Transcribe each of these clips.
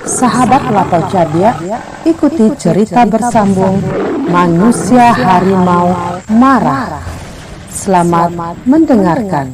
Sahabat Lato Cadia, ikuti cerita bersambung Manusia Harimau Marah. Selamat mendengarkan.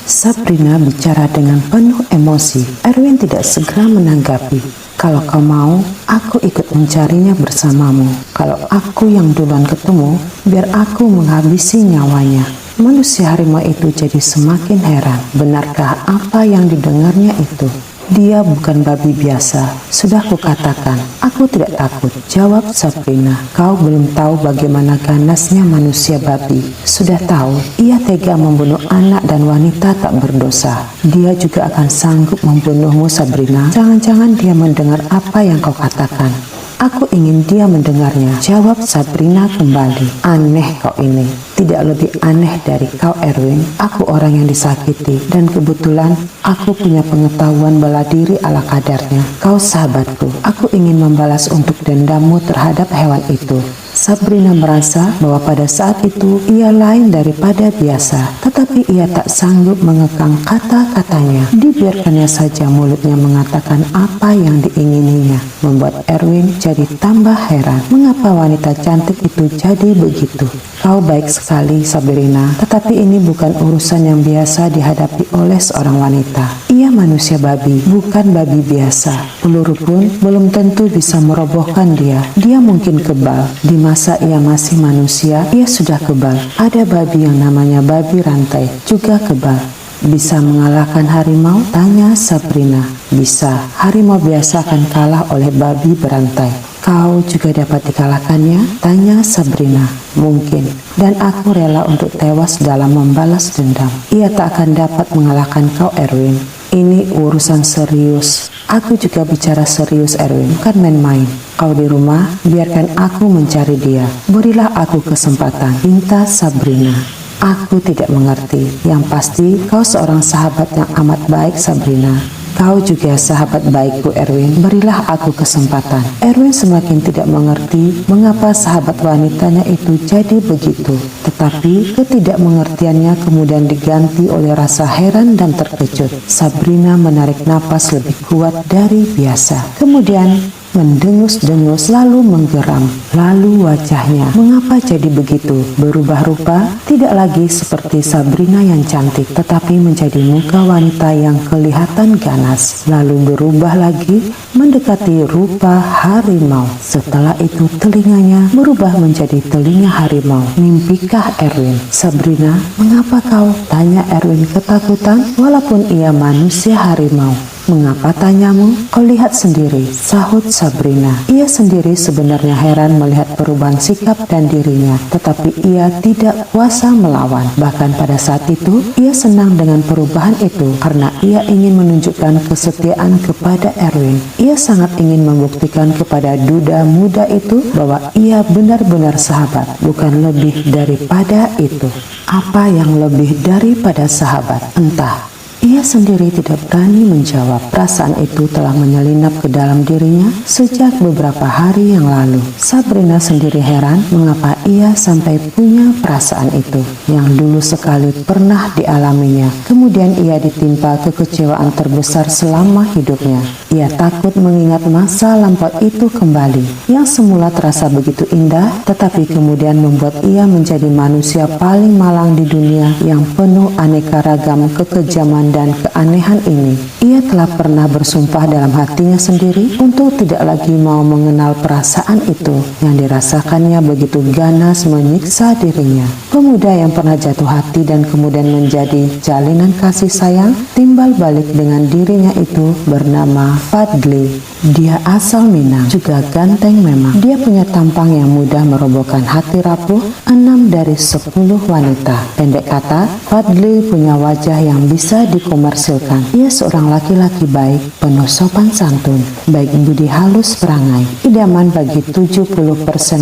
Sabrina bicara dengan penuh emosi. Erwin tidak segera menanggapi. Kalau kau mau, aku ikut mencarinya bersamamu. Kalau aku yang duluan ketemu, biar aku menghabisi nyawanya. Manusia harimau itu jadi semakin heran. Benarkah apa yang didengarnya itu? Dia bukan babi biasa. Sudah kukatakan, aku tidak takut. Jawab Sabrina. Kau belum tahu bagaimana ganasnya manusia babi. Sudah tahu, ia tega membunuh anak dan wanita tak berdosa. Dia juga akan sanggup membunuhmu, Sabrina. Jangan-jangan dia mendengar apa yang kau katakan. Aku ingin dia mendengarnya. Jawab Sabrina kembali. Aneh kau ini. Tidak lebih aneh dari kau, Erwin. Aku orang yang disakiti. Dan kebetulan aku punya pengetahuan bela diri ala kadarnya. Kau sahabatku. Aku ingin membalas untuk dendammu terhadap hewan itu. Sabrina merasa bahwa pada saat itu ia lain daripada biasa. Tetapi ia tak sanggup mengekang kata-katanya. Dibiarkannya saja mulutnya mengatakan apa yang diingininya. Membuat Erwin jadi tambah heran. Mengapa wanita cantik itu jadi begitu? Kau baik sekali, Sabrina. Tetapi ini bukan urusan yang biasa dihadapi oleh seorang wanita. Ia manusia babi, bukan babi biasa. Peluru pun belum tentu bisa merobohkan dia. Dia mungkin kebal. Di masa ia masih manusia, ia sudah kebal. Ada babi yang namanya babi rantai, juga kebal. Bisa mengalahkan harimau? Tanya Sabrina. Bisa. Harimau biasa akan kalah oleh babi berantai. Kau juga dapat dikalahkannya? Tanya Sabrina. Mungkin. Dan aku rela untuk tewas dalam membalas dendam. Ia tak akan dapat mengalahkan kau, Erwin. Ini urusan serius. Aku juga bicara serius, Erwin, bukan main-main. Kau di rumah, biarkan aku mencari dia. Berilah aku kesempatan, pinta Sabrina. Aku tidak mengerti. Yang pasti, kau seorang sahabat yang amat baik, Sabrina. Kau juga sahabat baikku, Erwin. Berilah aku kesempatan. Erwin semakin tidak mengerti mengapa sahabat wanitanya itu jadi begitu. Tetapi ketidakmengertiannya kemudian diganti oleh rasa heran dan terkejut. Sabrina menarik napas lebih kuat dari biasa. Kemudian mendengus-dengus lalu menggeram. Lalu wajahnya, mengapa jadi begitu? Berubah rupa, tidak lagi seperti Sabrina yang cantik, tetapi menjadi muka wanita yang kelihatan ganas. Lalu berubah lagi, mendekati rupa harimau. Setelah itu telinganya berubah menjadi telinga harimau. Mimpikah Erwin? Sabrina, mengapa kau? Tanya Erwin ketakutan, walaupun ia manusia harimau. Mengapa, tanyamu? Kau lihat sendiri, sahut Sabrina. Ia sendiri sebenarnya heran melihat perubahan sikap dan dirinya, tetapi ia tidak kuasa melawan. Bahkan pada saat itu, ia senang dengan perubahan itu karena ia ingin menunjukkan kesetiaan kepada Erwin. Ia sangat ingin membuktikan kepada duda muda itu bahwa ia benar-benar sahabat, bukan lebih daripada itu. Apa yang lebih daripada sahabat? Entah. Ia sendiri tidak berani menjawab. Perasaan itu telah menyelinap ke dalam dirinya sejak beberapa hari yang lalu. Sabrina sendiri heran mengapa ia sampai punya perasaan itu yang dulu sekali pernah dialaminya. Kemudian ia ditimpa kekecewaan terbesar selama hidupnya. Ia takut mengingat masa lampau itu kembali, yang semula terasa begitu indah, tetapi kemudian membuat ia menjadi manusia paling malang di dunia yang penuh aneka ragam kekejaman dan keanehan ini. Ia telah pernah bersumpah dalam hatinya sendiri untuk tidak lagi mau mengenal perasaan itu yang dirasakannya begitu ganas menyiksa dirinya. Pemuda yang pernah jatuh hati dan kemudian menjadi jalinan kasih sayang timbal balik dengan dirinya itu bernama Fadli. Dia asal Minang, juga ganteng memang. Dia punya tampang yang mudah merobohkan hati rapuh 6 dari 10 wanita. Pendek kata, Fadli punya wajah yang bisa dikomersilkan. Ia seorang laki-laki baik, penuh sopan santun, baik budi halus perangai, idaman bagi 70%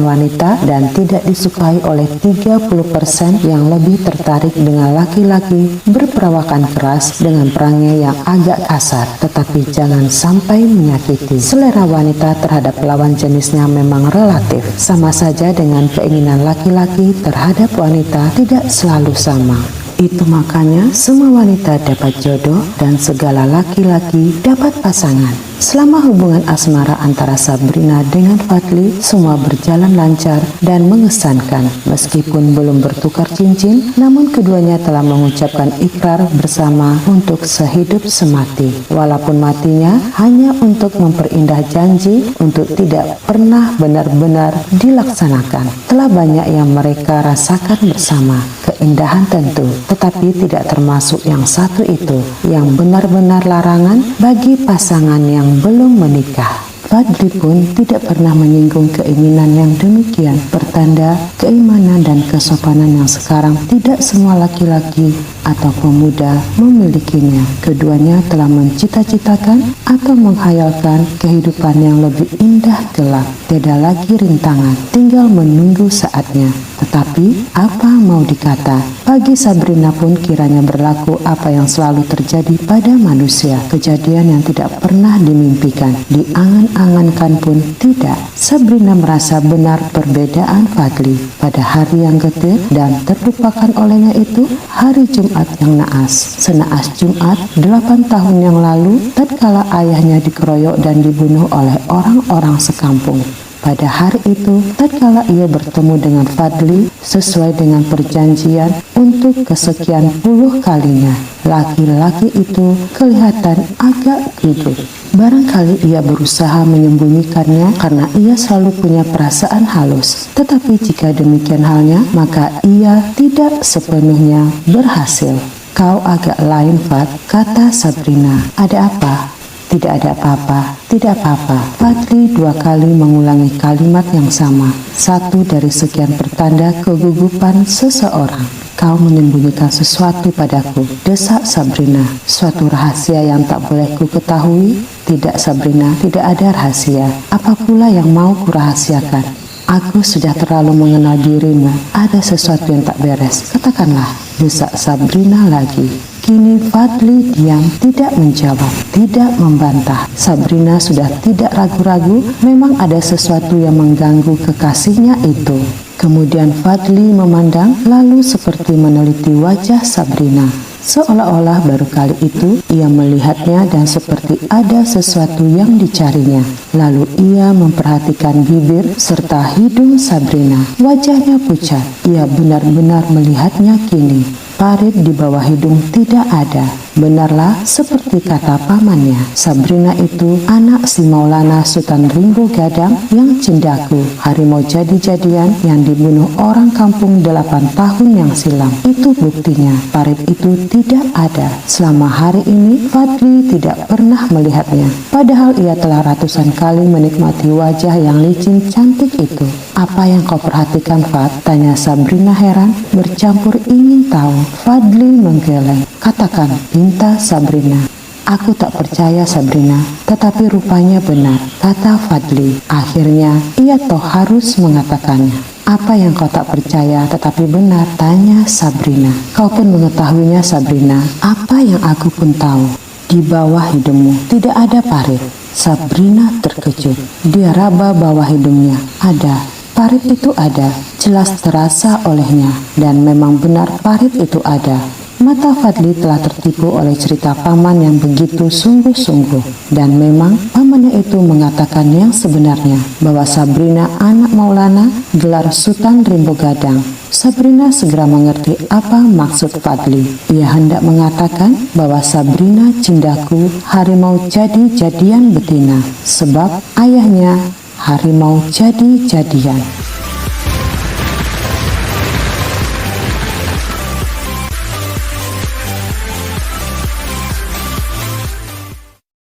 wanita dan tidak disukai oleh 30% yang lebih tertarik dengan laki-laki berperawakan keras dengan perangai yang agak kasar, tetapi jangan sampai menyakiti. Selera wanita terhadap lawan jenisnya memang relatif, sama saja dengan keinginan laki-laki terhadap wanita tidak selalu sama. Itu makanya semua wanita dapat jodoh dan segala laki-laki dapat pasangan. Selama hubungan asmara antara Sabrina dengan Fadli, semua berjalan lancar dan mengesankan. Meskipun belum bertukar cincin, namun keduanya telah mengucapkan ikrar bersama untuk sehidup semati. Walaupun matinya hanya untuk memperindah janji untuk tidak pernah benar-benar dilaksanakan. Telah banyak yang mereka rasakan bersama, keindahan tentu, tetapi tidak termasuk yang satu itu, yang benar-benar larangan bagi pasangan yang belum menikah. Fadli pun tidak pernah menyinggung keinginan yang demikian, pertanda keimanan dan kesopanan yang sekarang tidak semua laki-laki atau pemuda memilikinya. Keduanya telah mencita-citakan atau menghayalkan kehidupan yang lebih indah gelap. Tidak lagi rintangan, tinggal menunggu saatnya. Tetapi apa mau dikata, bagi Sabrina pun kiranya berlaku apa yang selalu terjadi pada manusia. Kejadian yang tidak pernah dimimpikan, diangan-angankan pun tidak. Sabrina merasa benar perbedaan Fadli. Pada hari yang getir dan terlupakan olehnya itu, hari Jumat yang naas. Senaas Jumat 8 tahun yang lalu, tatkala ayahnya dikeroyok dan dibunuh oleh orang-orang sekampung. Pada hari itu, tatkala ia bertemu dengan Fadli sesuai dengan perjanjian untuk kesekian puluh kalinya, laki-laki itu kelihatan agak hidup. Barangkali ia berusaha menyembunyikannya karena ia selalu punya perasaan halus. Tetapi jika demikian halnya, maka ia tidak sepenuhnya berhasil. Kau agak lain, Fad, kata Sabrina. Ada apa? Tidak ada apa-apa, tidak apa-apa. Fadli 2 kali mengulangi kalimat yang sama. Satu dari sekian pertanda kegugupan seseorang. Kau menyembunyikan sesuatu padaku, desak Sabrina. Suatu rahasia yang tak boleh ku ketahui? Tidak Sabrina, tidak ada rahasia. Apa pula yang mau kurahasiakan? Aku sudah terlalu mengenal dirimu. Ada sesuatu yang tak beres. Katakanlah, desak Sabrina lagi. Kini Fadli diam, tidak menjawab, tidak membantah. Sabrina sudah tidak ragu-ragu, memang ada sesuatu yang mengganggu kekasihnya itu. Kemudian Fadli memandang, lalu seperti meneliti wajah Sabrina. Seolah-olah baru kali itu ia melihatnya dan seperti ada sesuatu yang dicarinya. Lalu ia memperhatikan bibir serta hidung Sabrina. Wajahnya pucat, ia benar-benar melihatnya kini. Parit di bawah hidung tidak ada. Benarlah seperti kata pamannya, Sabrina itu anak si Maulana Sultan Rimbo Gadang yang cindaku, harimau jadi-jadian yang dibunuh orang kampung 8 tahun yang silam. Itu buktinya, parit itu tidak ada. Selama hari ini Fadli tidak pernah melihatnya, padahal ia telah ratusan kali menikmati wajah yang licin cantik itu. Apa yang kau perhatikan, Fad? Tanya Sabrina heran, bercampur ingin tahu. Fadli menggeleng. Katakan, pinta Sabrina. Aku tak percaya Sabrina, tetapi rupanya benar, kata Fadli. Akhirnya ia toh harus mengatakannya. Apa yang kau tak percaya tetapi benar? Tanya Sabrina. Kau pun mengetahuinya Sabrina. Apa yang aku pun tahu. Di bawah hidungmu tidak ada parit. Sabrina terkejut. Dia raba bawah hidungnya. Ada. Parit itu ada, jelas terasa olehnya, dan memang benar parit itu ada. Mata Fadli telah tertipu oleh cerita paman yang begitu sungguh-sungguh, dan memang pamannya itu mengatakan yang sebenarnya, bahwa Sabrina anak Maulana, gelar Sultan Rimbo Gadang. Sabrina segera mengerti apa maksud Fadli. Ia hendak mengatakan bahwa Sabrina cindaku, harimau jadi-jadian betina, sebab ayahnya harimau jadi-jadian.